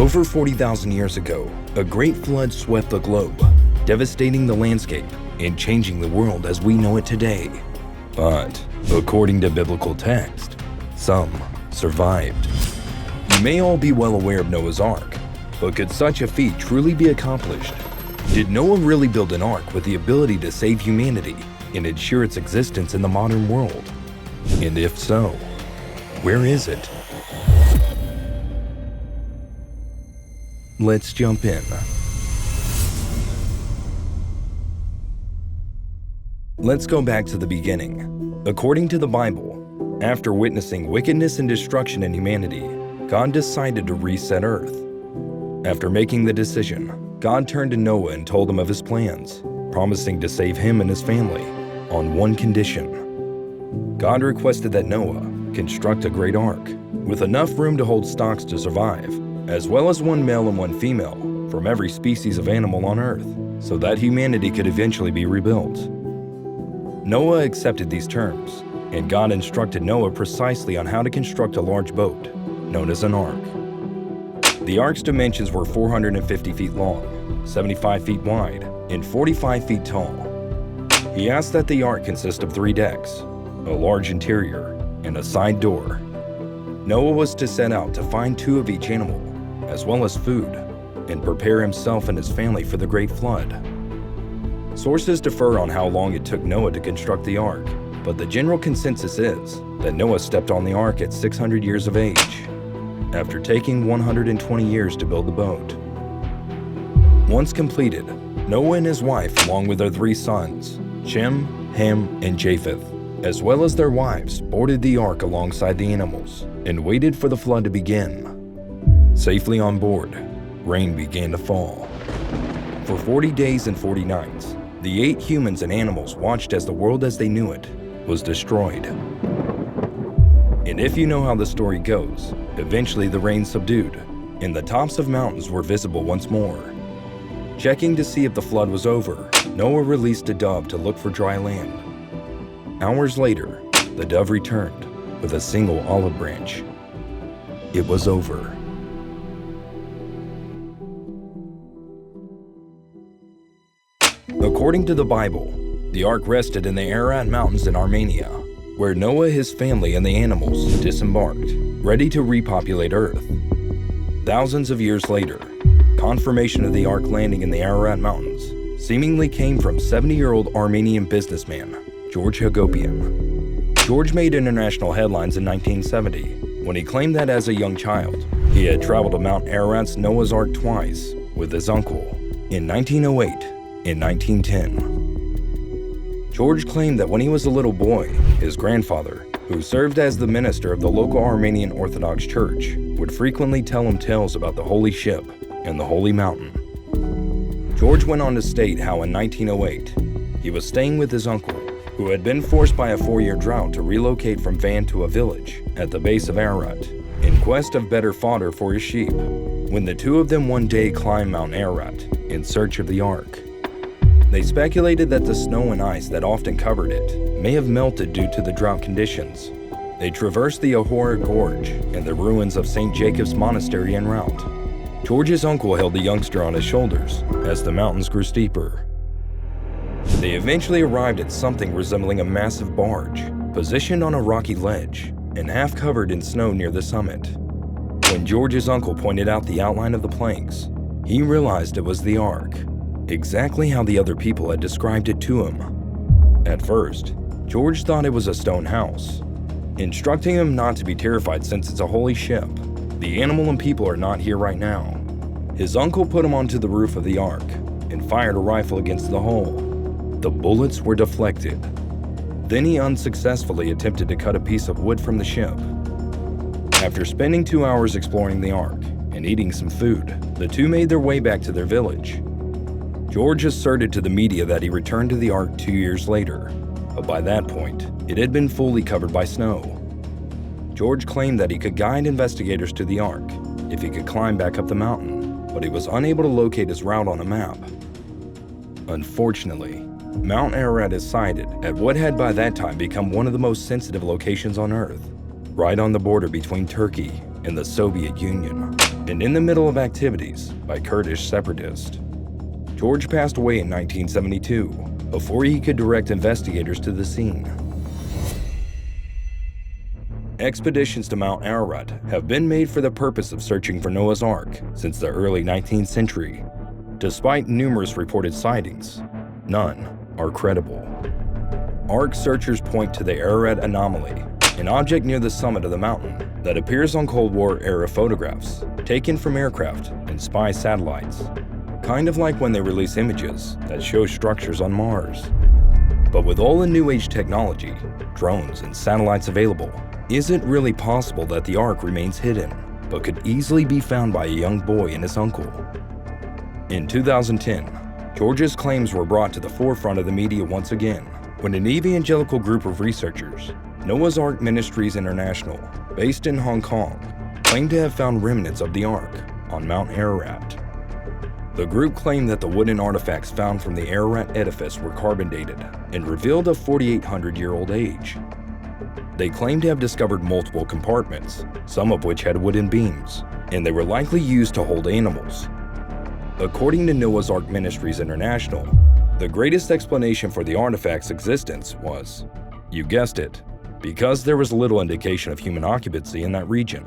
Over 40,000 years ago, a great flood swept the globe, devastating the landscape and changing the world as we know it today. But, according to biblical text, some survived. You may all be well aware of Noah's Ark, but could such a feat truly be accomplished? Did Noah really build an ark with the ability to save humanity and ensure its existence in the modern world? And if so, where is it? Let's jump in. Let's go back to the beginning. According to the Bible, after witnessing wickedness and destruction in humanity, God decided to reset Earth. After making the decision, God turned to Noah and told him of his plans, promising to save him and his family on one condition. God requested that Noah construct a great ark with enough room to hold stocks to survive, as well as one male and one female from every species of animal on Earth, so that humanity could eventually be rebuilt. Noah accepted these terms, and God instructed Noah precisely on how to construct a large boat, known as an ark. The ark's dimensions were 450 feet long, 75 feet wide, and 45 feet tall. He asked that the ark consist of 3 decks, a large interior, and a side door. Noah was to set out to find 2 of each animal, as well as food, and prepare himself and his family for the great flood. Sources differ on how long it took Noah to construct the ark, but the general consensus is that Noah stepped on the ark at 600 years of age, after taking 120 years to build the boat. Once completed, Noah and his wife, along with their 3 sons, Shem, Ham, and Japheth, as well as their wives, boarded the ark alongside the animals and waited for the flood to begin. Safely on board, rain began to fall. For 40 days and 40 nights, the 8 humans and animals watched as the world as they knew it was destroyed. And if you know how the story goes, eventually the rain subdued, and the tops of mountains were visible once more. Checking to see if the flood was over, Noah released a dove to look for dry land. Hours later, the dove returned with a single olive branch. It was over. According to the Bible, the ark rested in the Ararat Mountains in Armenia, where Noah, his family, and the animals disembarked, ready to repopulate Earth. Thousands of years later, confirmation of the ark landing in the Ararat Mountains seemingly came from 70-year-old Armenian businessman George Hagopian. George made international headlines in 1970 when he claimed that as a young child, he had traveled to Mount Ararat's Noah's Ark twice with his uncle in 1908 and 1910. George claimed that when he was a little boy, his grandfather, who served as the minister of the local Armenian Orthodox Church, would frequently tell him tales about the Holy Ship and the Holy Mountain. George went on to state how in 1908, he was staying with his uncle, who had been forced by a 4-year drought to relocate from Van to a village at the base of Ararat in quest of better fodder for his sheep, when the 2 of them one day climbed Mount Ararat in search of the ark. They speculated that the snow and ice that often covered it may have melted due to the drought conditions. They traversed the Ahora Gorge and the ruins of St. Jacob's Monastery en route. George's uncle held the youngster on his shoulders as the mountains grew steeper. They eventually arrived at something resembling a massive barge, positioned on a rocky ledge and half covered in snow near the summit. When George's uncle pointed out the outline of the planks, he realized it was the ark, exactly how the other people had described it to him. At first, George thought it was a stone house, instructing him not to be terrified since it's a holy ship. The animal and people are not here right now. His uncle put him onto the roof of the ark and fired a rifle against the hull. The bullets were deflected. Then he unsuccessfully attempted to cut a piece of wood from the ship. After spending 2 hours exploring the ark and eating some food, the 2 made their way back to their village. George asserted to the media that he returned to the ark 2 years later, but by that point, it had been fully covered by snow. George claimed that he could guide investigators to the ark if he could climb back up the mountain, but he was unable to locate his route on a map. Unfortunately, Mount Ararat is sited at what had by that time become one of the most sensitive locations on Earth, right on the border between Turkey in the Soviet Union, and in the middle of activities by Kurdish separatists. George passed away in 1972 before he could direct investigators to the scene. Expeditions to Mount Ararat have been made for the purpose of searching for Noah's Ark since the early 19th century. Despite numerous reported sightings, none are credible. Ark searchers point to the Ararat anomaly, an object near the summit of the mountain that appears on Cold War-era photographs taken from aircraft and spy satellites, kind of like when they release images that show structures on Mars. But with all the new age technology, drones, and satellites available, is it really possible that the Ark remains hidden, but could easily be found by a young boy and his uncle? In 2010, George's claims were brought to the forefront of the media once again, when an evangelical group of researchers, Noah's Ark Ministries International, based in Hong Kong, claimed to have found remnants of the Ark on Mount Ararat. The group claimed that the wooden artifacts found from the Ararat edifice were carbon dated and revealed a 4,800-year-old age. They claimed to have discovered multiple compartments, some of which had wooden beams, and they were likely used to hold animals. According to Noah's Ark Ministries International, the greatest explanation for the artifact's existence was, you guessed it, because there was little indication of human occupancy in that region.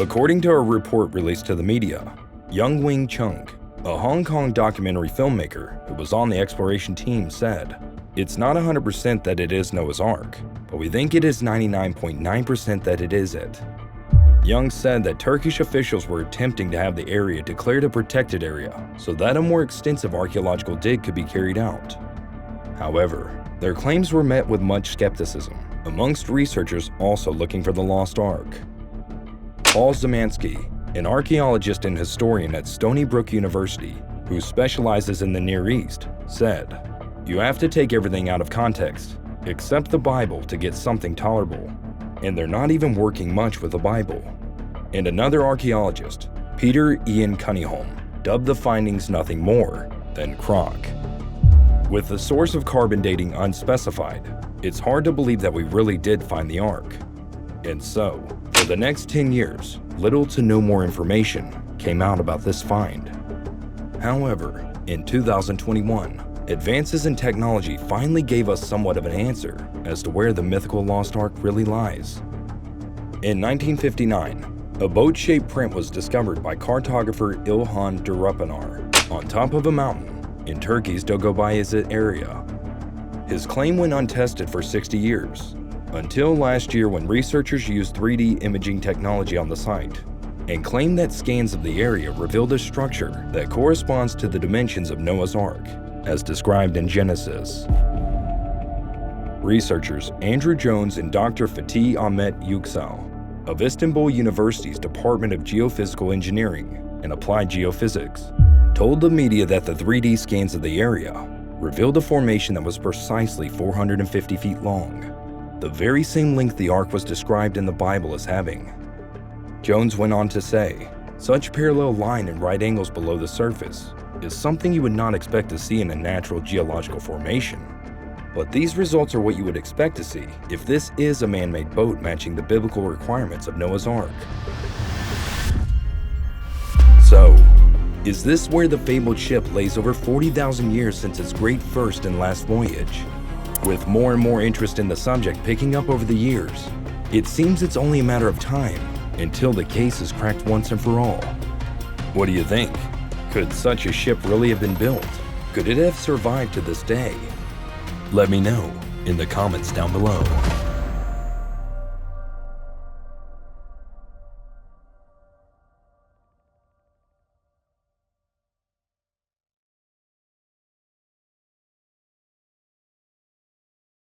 According to a report released to the media, Young Wing Chung, a Hong Kong documentary filmmaker who was on the exploration team, said, "It's not 100% that it is Noah's Ark, but we think it is 99.9% that it is it." Young said that Turkish officials were attempting to have the area declared a protected area so that a more extensive archaeological dig could be carried out. However, their claims were met with much skepticism amongst researchers also looking for the lost Ark. Paul Zemansky, an archaeologist and historian at Stony Brook University who specializes in the Near East, said, "You have to take everything out of context, except the Bible, to get something tolerable. And they're not even working much with the Bible." And another archaeologist, Peter Ian Cunningham, dubbed the findings nothing more than crock. With the source of carbon dating unspecified, it's hard to believe that we really did find the Ark. And so, for the next 10 years, little to no more information came out about this find. However, in 2021, advances in technology finally gave us somewhat of an answer as to where the mythical lost Ark really lies. In 1959, a boat-shaped print was discovered by cartographer İlhan Durupanar on top of a mountain in Turkey's Dogobayazıt area. His claim went untested for 60 years, until last year when researchers used 3D imaging technology on the site and claimed that scans of the area revealed a structure that corresponds to the dimensions of Noah's Ark, as described in Genesis. Researchers Andrew Jones and Dr. Fatih Ahmet Yüksel of Istanbul University's Department of Geophysical Engineering and Applied Geophysics told the media that the 3D scans of the area revealed a formation that was precisely 450 feet long, the very same length the Ark was described in the Bible as having. Jones went on to say, "Such parallel line and right angles below the surface is something you would not expect to see in a natural geological formation. But these results are what you would expect to see if this is a man-made boat matching the biblical requirements of Noah's Ark." So, is this where the fabled ship lays over 40,000 years since its great first and last voyage? With more and more interest in the subject picking up over the years, it seems it's only a matter of time until the case is cracked once and for all. What do you think? Could such a ship really have been built? Could it have survived to this day? Let me know in the comments down below.